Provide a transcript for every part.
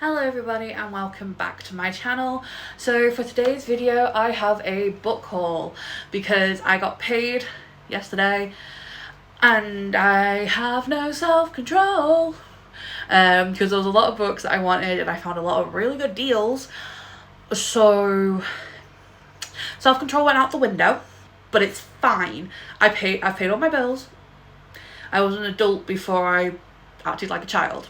Hello everybody and welcome back to my channel. So for today's video I have a book haul because I got paid yesterday and I have no self-control because there was a lot of books that I wanted and I found a lot of really good deals. So self-control went out the window, but it's fine. I've paid all my bills. I was an adult before I acted like a child.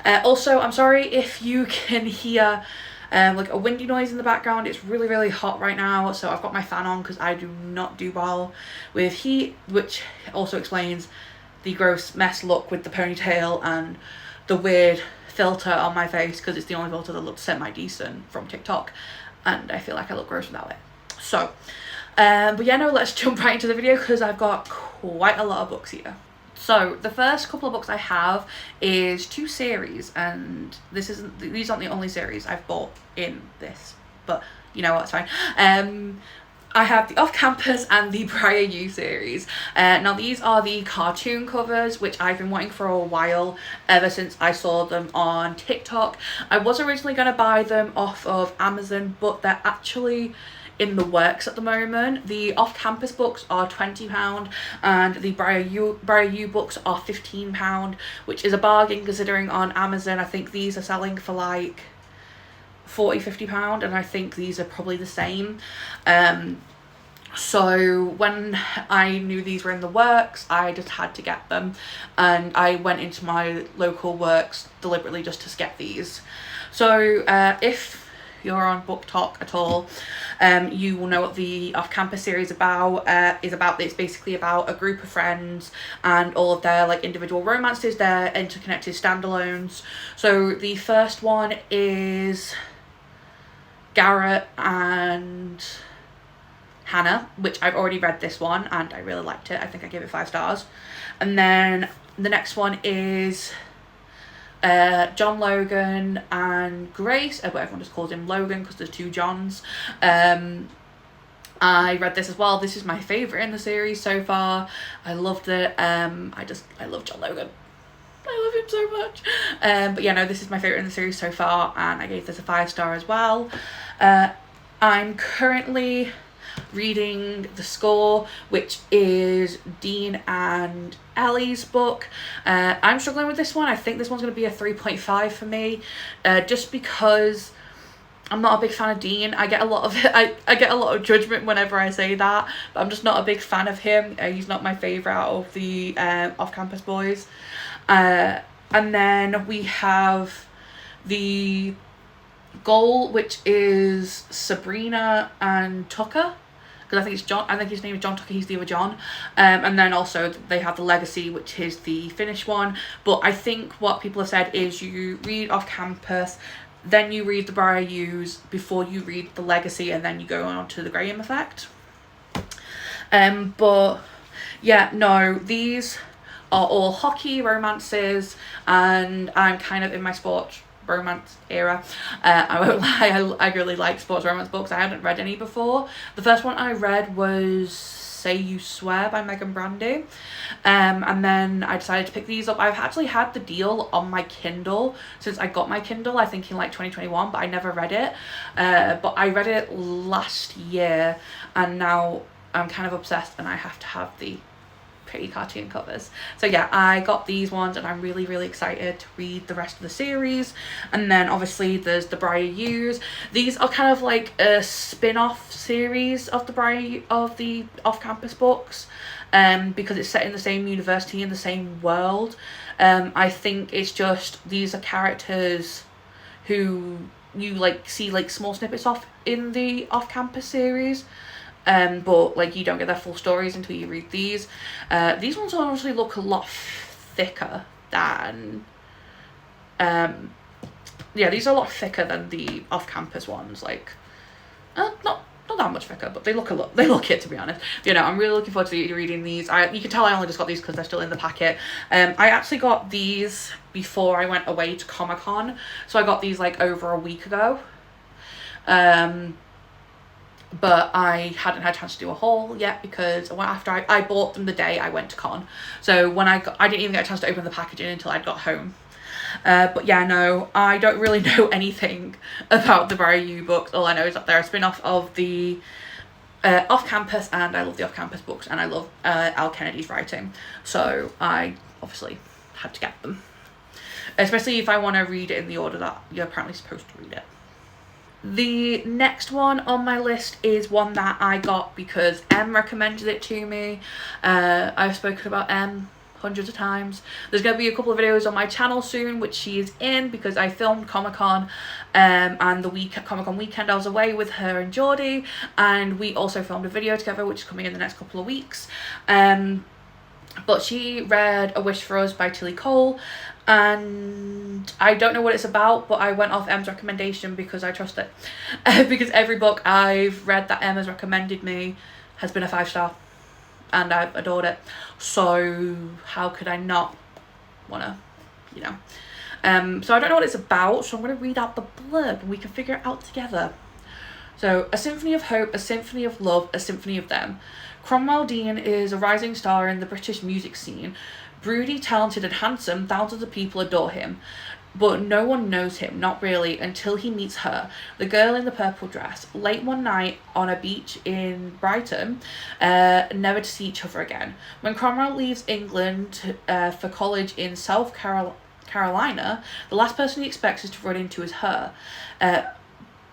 Also, I'm sorry if you can hear like a windy noise in the background. It's really hot right now, so I've got my fan on because I do not do well with heat, which also explains the gross mess look with the ponytail and the weird filter on my face, because it's the only filter that looks semi-decent from TikTok and I feel like I look gross without it. So but yeah, no, let's jump right into the video because I've got quite a lot of books here. So the first couple of books I have is two series, and these aren't the only series I've bought in this, but you know what, it's fine. I have the Off Campus and the Briar U series. Now these are the cartoon covers, which I've been wanting for a while, ever since I saw them on TikTok. I was originally going to buy them off of Amazon, but they're actually in the works at the moment. The off-campus books are £20 and the Briar U books are £15, which is a bargain considering on Amazon I think these are selling for like £40–50, and I think these are probably the same. So when I knew these were in the works, I just had to get them, and I went into my local works deliberately just to get these. So if you're on Book Talk at all, you will know what the off-campus series is about. It's basically about a group of friends and all of their like individual romances, their interconnected standalones. So the first one is Garrett and Hannah, which I've already read this one and I really liked it. I think I gave it 5 stars. And then the next one is John Logan and Grace, but everyone just calls him Logan because there's 2 Johns. I read this as well. This is my favourite in the series so far. I loved it. I love John Logan. I love him so much. But yeah, no, this is my favourite in the series so far, and I gave this a 5 star as well. I'm currently reading The Score, which is Dean and Ellie's book. I'm struggling with this one. I think this one's going to be a 3.5 for me, just because I'm not a big fan of Dean. I get a lot of I get a lot of judgment whenever I say that, but I'm just not a big fan of him. He's not my favourite out of the off-campus boys. And then we have The Goal, which is Sabrina and Tucker, because I think it's John. I think his name is John Tucker. He's the other John. And then also they have The Legacy, which is the finished one. But I think what people have said is you read Off Campus, then you read the Briar U's before you read The Legacy, and then you go on to The Graham Effect. But yeah, no, these are all hockey romances, and I'm kind of in my sports romance era. I won't lie, I really like sports romance books. I hadn't read any before. The first one I read was Say You Swear by Megan Brandy, and then I decided to pick these up. I've actually had the deal on my Kindle since I got my Kindle, I think in like 2021, but I never read it. But I read it last year, and now I'm kind of obsessed and I have to have the pretty cartoon covers. So yeah, I got these ones and I'm really excited to read the rest of the series. And then obviously there's the Briar U's. These are kind of like a spin-off series of the off-campus books, because it's set in the same university in the same world. I think it's just these are characters who you like see like small snippets of in the off-campus series. But like you don't get their full stories until you read these. These ones honestly look a lot thicker than these are a lot thicker than the off-campus ones. Like not that much thicker, but they look it, to be honest. You know, I'm really looking forward to reading these. You can tell I only just got these because they're still in the packet. I actually got these before I went away to Comic-Con, so I got these like over a week ago. But I hadn't had a chance to do a haul yet because after I bought them the day I went to con. So when I didn't even get a chance to open the packaging until I got home. But yeah, no, I don't really know anything about the Barry You books. All I know is that they're a spin-off of the Off-Campus, and I love the Off-Campus books, and I love Al Kennedy's writing, so I obviously had to get them, especially if I want to read it in the order that you're apparently supposed to read it. The next one on my list is one that I got because Em recommended it to me. I've spoken about Em hundreds of times. There's going to be a couple of videos on my channel soon which she is in, because I filmed Comic-Con, and the Comic-Con weekend I was away with her and Geordie, and we also filmed a video together which is coming in the next couple of weeks. But she read A Wish for Us by Tilly Cole, and I don't know what it's about, but I went off Em's recommendation because I trust it. Because every book I've read that Em has recommended me has been a 5-star, and I've adored it, so how could I not wanna, you know. So I don't know what it's about, so I'm going to read out the blurb and we can figure it out together. So, a symphony of hope, a symphony of love, a symphony of them. Cromwell Dean is a rising star in the British music scene. Broody, talented and handsome, thousands of people adore him. But no one knows him, not really, until he meets her, the girl in the purple dress, late one night on a beach in Brighton, never to see each other again. When Cromwell leaves England for college in South Carolina, the last person he expects is to run into is her.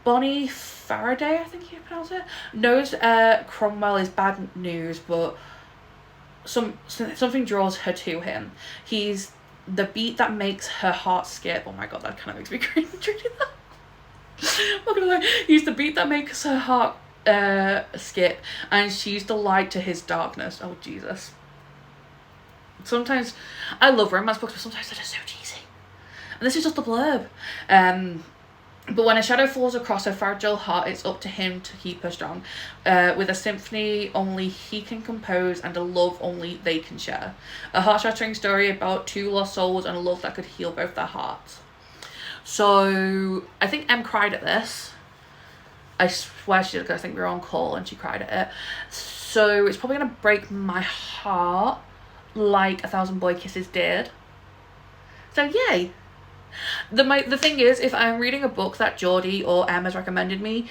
Bonnie Faraday, I think you pronounce it, knows Cromwell is bad news, but something draws her to him. He's the beat that makes her heart skip. Oh my god, that kind of makes me cringe reading that. I'm not gonna lie. He's the beat that makes her heart skip, and she's the light to his darkness. Oh Jesus. Sometimes I love romance books, but sometimes they're just so cheesy. And this is just the blurb. But when a shadow falls across her fragile heart, it's up to him to keep her strong. With a symphony only he can compose, and a love only they can share. A heart-shattering story about two lost souls and a love that could heal both their hearts. So I think Em cried at this. I swear she did, because I think we were on call and she cried at it. So it's probably going to break my heart like A Thousand Boy Kisses did. So yay. The thing is, if I'm reading a book that Geordie or Em has recommended me,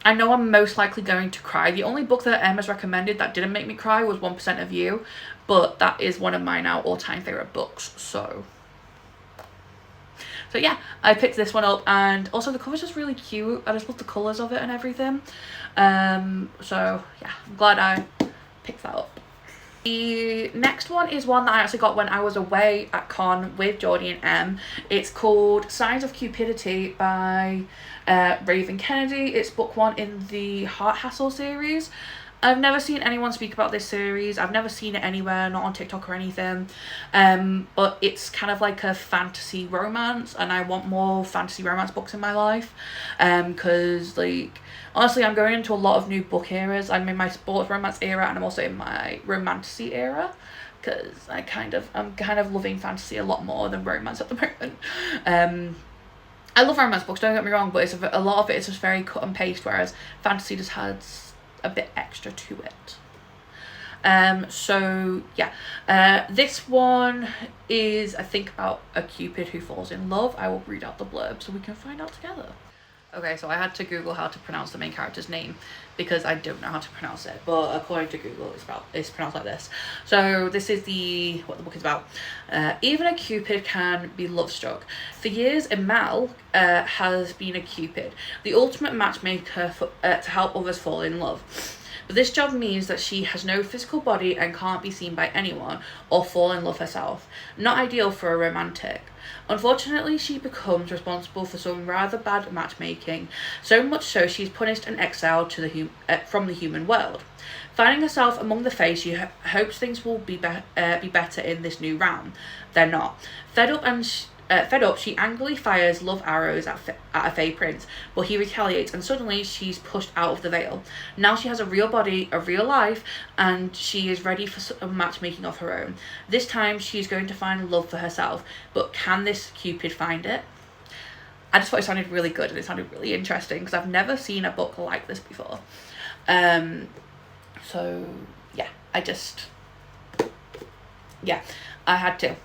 I know I'm most likely going to cry. The only book that Em has recommended that didn't make me cry was 1% of You, but that is one of my now all-time favourite books, so yeah, I picked this one up, and also the cover's just really cute. I just love the colours of it and everything. So yeah, I'm glad I picked that up. The next one is one that I actually got when I was away at con with Geordie and Em. It's called Signs of Cupidity by Raven Kennedy. It's book 1 in the Heart Hassle series. I've never seen anyone speak about this series. I've never seen it anywhere, not on TikTok or anything. But it's kind of like a fantasy romance, and I want more fantasy romance books in my life. Because like, honestly, I'm going into a lot of new book eras. I'm in my sports romance era, and I'm also in my romantasy era, because I'm kind of loving fantasy a lot more than romance at the moment. I love romance books, don't get me wrong, but a lot of it is just very cut and paste, whereas fantasy just has a bit extra to it. So yeah, this one is, I think, about a Cupid who falls in love. I will read out the blurb so we can find out together. Okay, so I had to Google how to pronounce the main character's name because I don't know how to pronounce it, but according to Google it's pronounced like this. So this is what the book is about. Even a Cupid can be love struck. For years, Imal has been a Cupid, the ultimate matchmaker to help others fall in love. But this job means that she has no physical body and can't be seen by anyone or fall in love herself. Not ideal for a romantic. Unfortunately, she becomes responsible for some rather bad matchmaking, so much so she's punished and exiled from the human world. Finding herself among the Fae, she hopes things will be better in this new realm. They're not. Fed up, she angrily fires love arrows at a Fae prince, but he retaliates, and suddenly she's pushed out of the veil. Now she has a real body, a real life, and she is ready for some matchmaking of her own. This time she's going to find love for herself, but can this Cupid find it? I just thought it sounded really good, and it sounded really interesting, because I've never seen a book like this before. So yeah, I had to.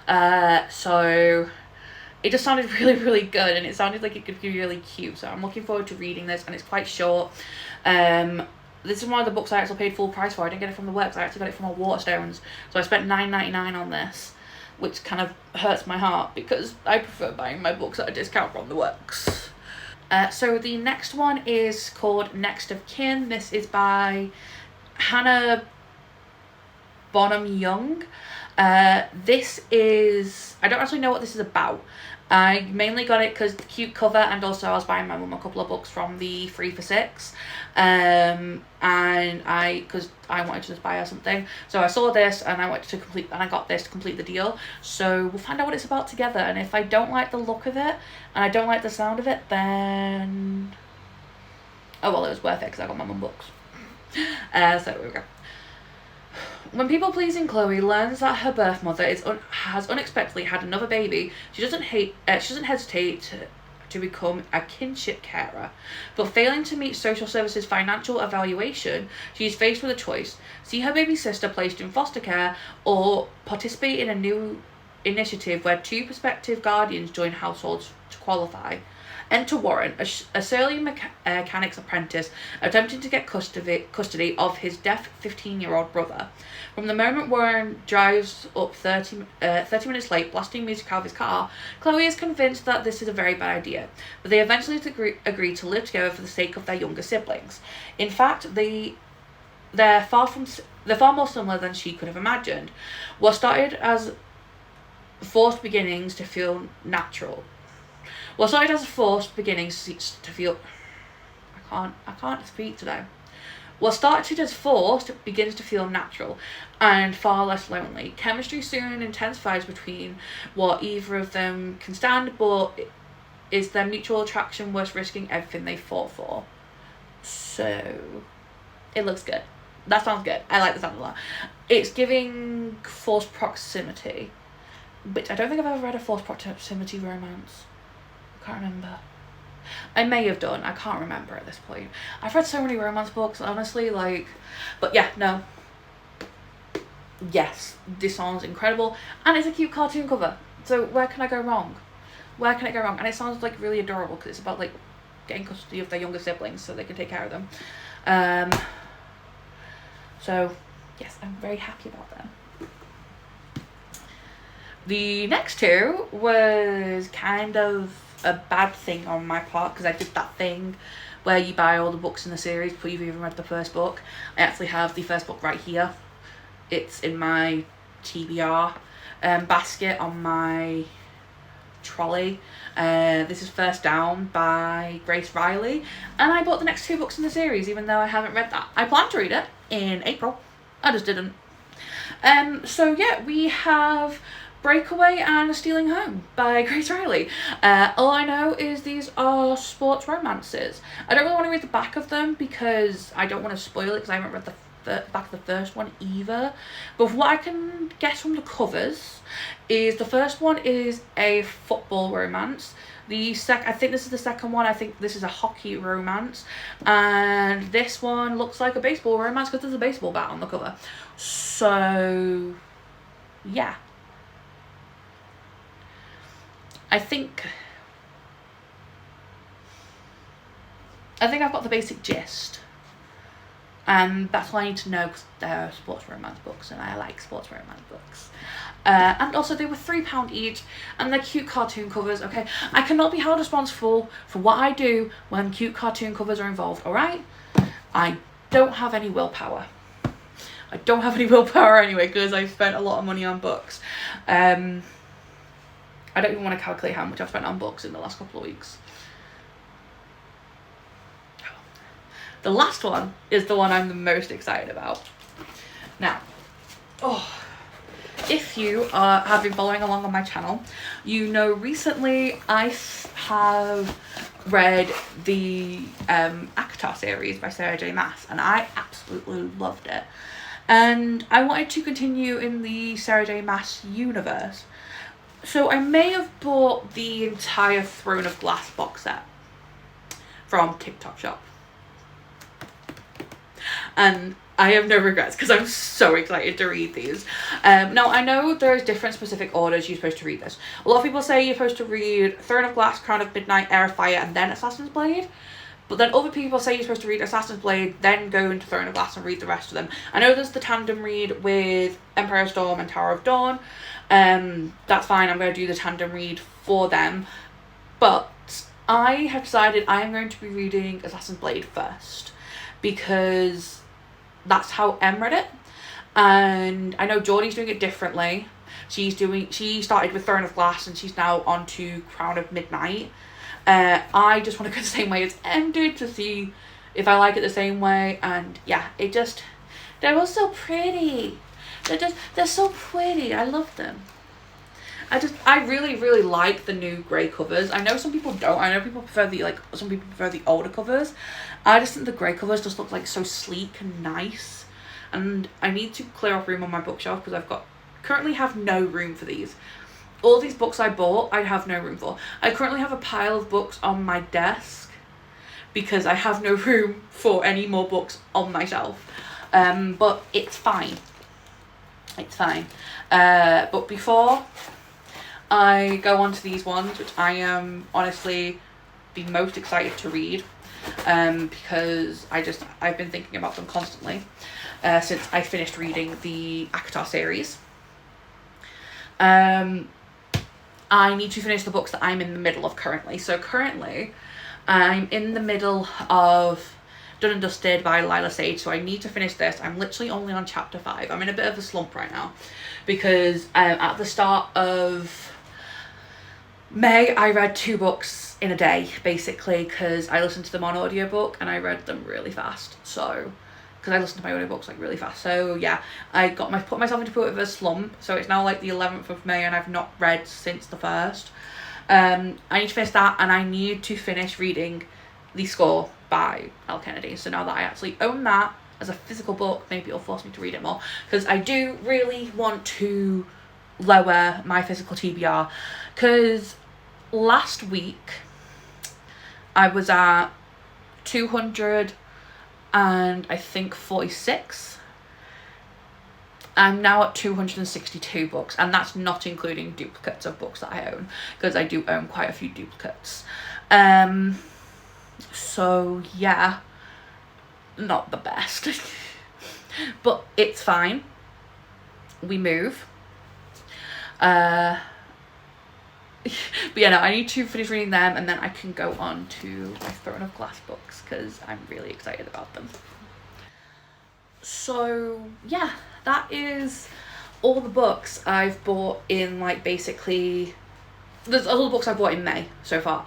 So it just sounded really, really good, and it sounded like it could be really cute. So I'm looking forward to reading this, and it's quite short. This is one of the books I actually paid full price for. I didn't get it from the works. I actually got it from my Waterstones. So I spent $9.99 on this, which kind of hurts my heart because I prefer buying my books at a discount from the works. So the next one is called Next of Kin. This is by Hannah Bonham Young. This is, I don't actually know what this is about. I mainly got it because the cute cover, and also I was buying my mum a couple of books from the 3 for 6, and because I wanted to just buy her something, so I saw this and I got this to complete the deal. So we'll find out what it's about together, and if I don't like the look of it and I don't like the sound of it, then oh well, it was worth it because I got my mum books. So there we go. When people-pleasing Chloe learns that her birth mother has unexpectedly had another baby, she doesn't hesitate to become a kinship carer. But failing to meet social services financial evaluation, she is faced with a choice: see her baby sister placed in foster care, or participate in a new initiative where 2 prospective guardians join households to qualify. Enter Warren, a surly mechanic's apprentice, attempting to get custody of his deaf 15-year-old brother. From the moment Warren drives up 30 minutes late, blasting music out of his car, Chloe is convinced that this is a very bad idea, but they eventually agree to live together for the sake of their younger siblings. In fact, they're far more similar than she could have imagined. What started as forced beginnings to feel natural. What started as forced beginnings to feel... I can't speak today. What started as forced begins to feel natural and far less lonely. Chemistry soon intensifies between what either of them can stand, but is their mutual attraction worth risking everything they fought for? So, it looks good. That sounds good. I like the sound a lot. It's giving forced proximity, which I don't think I've ever read a forced proximity romance. I can't remember. I may have done. I can't remember at this point. I've read so many romance books, honestly, like... But yeah, no. Yes, this sounds incredible. And it's a cute cartoon cover. So where can I go wrong? Where can it go wrong? And it sounds, like, really adorable because it's about, like, getting custody of their younger siblings so they can take care of them. So, yes, I'm very happy about them. The next 2 was kind of a bad thing on my part because I did that thing where you buy all the books in the series before you've even read the first book. I actually have the first book right here. It's in my TBR basket on my trolley. This is First Down by Grace Riley, and I bought the next 2 books in the series even though I haven't read that. I plan to read it in April. I just didn't. So yeah, we have Breakaway and Stealing Home by Grace Riley. All I know is these are sports romances. I don't really want to read the back of them because I don't want to spoil it because I haven't read the back of the first one either. But what I can guess from the covers is the first one is a football romance. I think this is the second one. I think this is a hockey romance. And this one looks like a baseball romance because there's a baseball bat on the cover. So, yeah. I think I've got the basic gist, and that's all I need to know because they're sports romance books and I like sports romance books. And also they were £3 each and they're cute cartoon covers, okay? I cannot be held responsible for what I do when cute cartoon covers are involved, alright? I don't have any willpower. I don't have any willpower anyway because I've spent a lot of money on books. I don't even want to calculate how much I've spent on books in the last couple of weeks. The last one is the one I'm the most excited about. Now, if you have been following along on my channel, you know recently I have read the ACOTAR series by Sarah J Maas, and I absolutely loved it. And I wanted to continue in the Sarah J Maas universe. So I may have bought the entire Throne of Glass box set from TikTok Shop. And I have no regrets because I'm so excited to read these. Now, I know there's different specific orders you're supposed to read this. A lot of people say you're supposed to read Throne of Glass, Crown of Midnight, Heir of Fire, and then Assassin's Blade. But then other people say you're supposed to read Assassin's Blade, then go into Throne of Glass and read the rest of them. I know there's the tandem read with Empire of Storm and Tower of Dawn. That's fine, I'm going to do the tandem read for them. But I have decided I am going to be reading Assassin's Blade first, because that's how Em read it. And I know Geordie's doing it differently. She started with Throne of Glass and she's now on to Crown of Midnight. I just want to go the same way as Em did to see if I like it the same way. And yeah, they're all so pretty. They're so pretty. I love them. I really, really like the new grey covers. I know some people don't. I know some people prefer the older covers. I just think the grey covers just look like so sleek and nice. And I need to clear off room on my bookshelf because currently have no room for these. All these books I bought, I have no room for. I currently have a pile of books on my desk because I have no room for any more books on my shelf. But it's fine. It's fine. But before I go on to these ones, which I am honestly the most excited to read, because I've been thinking about them constantly since I finished reading the ACOTAR series. I need to finish the books that I'm in the middle of currently. So currently I'm in the middle of Done and Dusted by Lila Sage, so I need to finish this. I'm literally only on chapter 5. I'm in a bit of a slump right now because at the start of May I read 2 books in a day basically, because I listened to them on audiobook and I read them really fast. So because I listen to my audiobooks like really fast. So yeah, I put myself into a bit of a slump. So it's now like the 11th of May and I've not read since the 1st. I need to finish that, and I need to finish reading The Score by Al Kennedy. So now that I actually own that as a physical book, maybe it'll force me to read it more, because I do really want to lower my physical TBR, because last week I was at 200 and I think 46. I'm now at 262 books, and that's not including duplicates of books that I own, because I do own quite a few duplicates. So yeah, not the best. But it's fine. We move. But yeah, no, I need to finish reading them and then I can go on to my Throne of Glass books because I'm really excited about them. So yeah, that is all the books I've bought in, like, basically, there's all the books I've bought in May so far,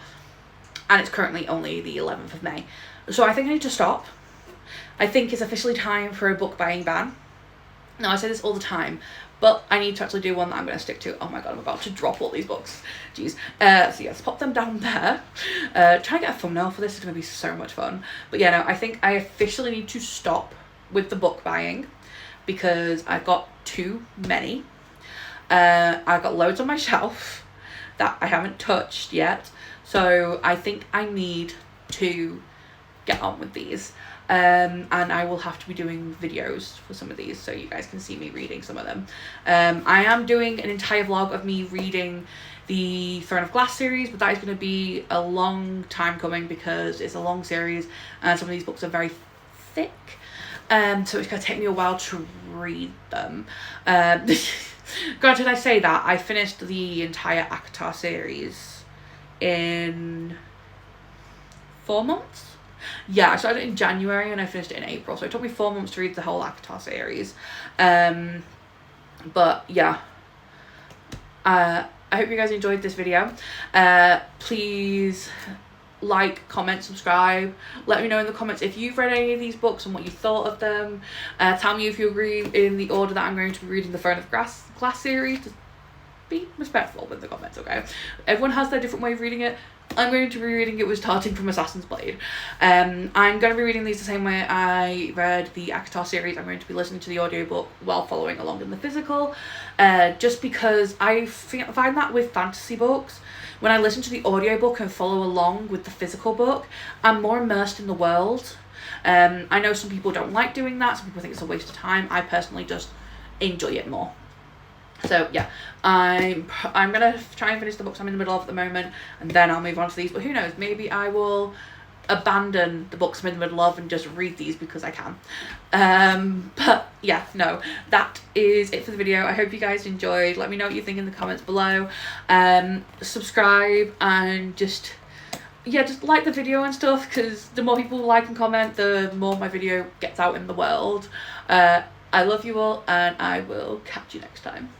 and it's currently only the 11th of May. So I think I need to stop. I think it's officially time for a book buying ban. Now, I say this all the time, but I need to actually do one that I'm going to stick to. Oh my god, I'm about to drop all these books. Jeez. So yeah, let's pop them down there. Try to get a thumbnail for this is going to be so much fun. But yeah, no, I think I officially need to stop with the book buying because I've got too many. I've got loads on my shelf that I haven't touched yet. So I think I need to get on with these. And I will have to be doing videos for some of these so you guys can see me reading some of them. I am doing an entire vlog of me reading the Throne of Glass series, but that is going to be a long time coming because it's a long series and some of these books are very thick. So it's going to take me a while to read them. Granted, I say that, I finished the entire ACOTAR series in 4 months? Yeah, I started it in January and I finished it in April, so it took me 4 months to read the whole ACOTAR series. But yeah, I hope you guys enjoyed this video. Please like, comment, subscribe. Let me know in the comments if you've read any of these books and what you thought of them. Tell me if you agree in the order that I'm going to be reading the Throne of Glass series. Just be respectful with the comments, okay? Everyone has their different way of reading it. I'm going to be reading it was starting from Assassin's Blade. I'm going to be reading these the same way I read the ACOTAR series. I'm going to be listening to the audiobook while following along in the physical, just because I find that with fantasy books, when I listen to the audiobook and follow along with the physical book, I'm more immersed in the world. I know some people don't like doing that, some people think it's a waste of time. I personally just enjoy it more. So yeah, I'm gonna try and finish the books I'm in the middle of at the moment, and then I'll move on to these. But who knows, maybe I will abandon the books I'm in the middle of and just read these because I can. But yeah, no, that is it for the video. I hope you guys enjoyed. Let me know what you think in the comments below. Subscribe and just like the video and stuff, because the more people like and comment, the more my video gets out in the world. I love you all, and I will catch you next time.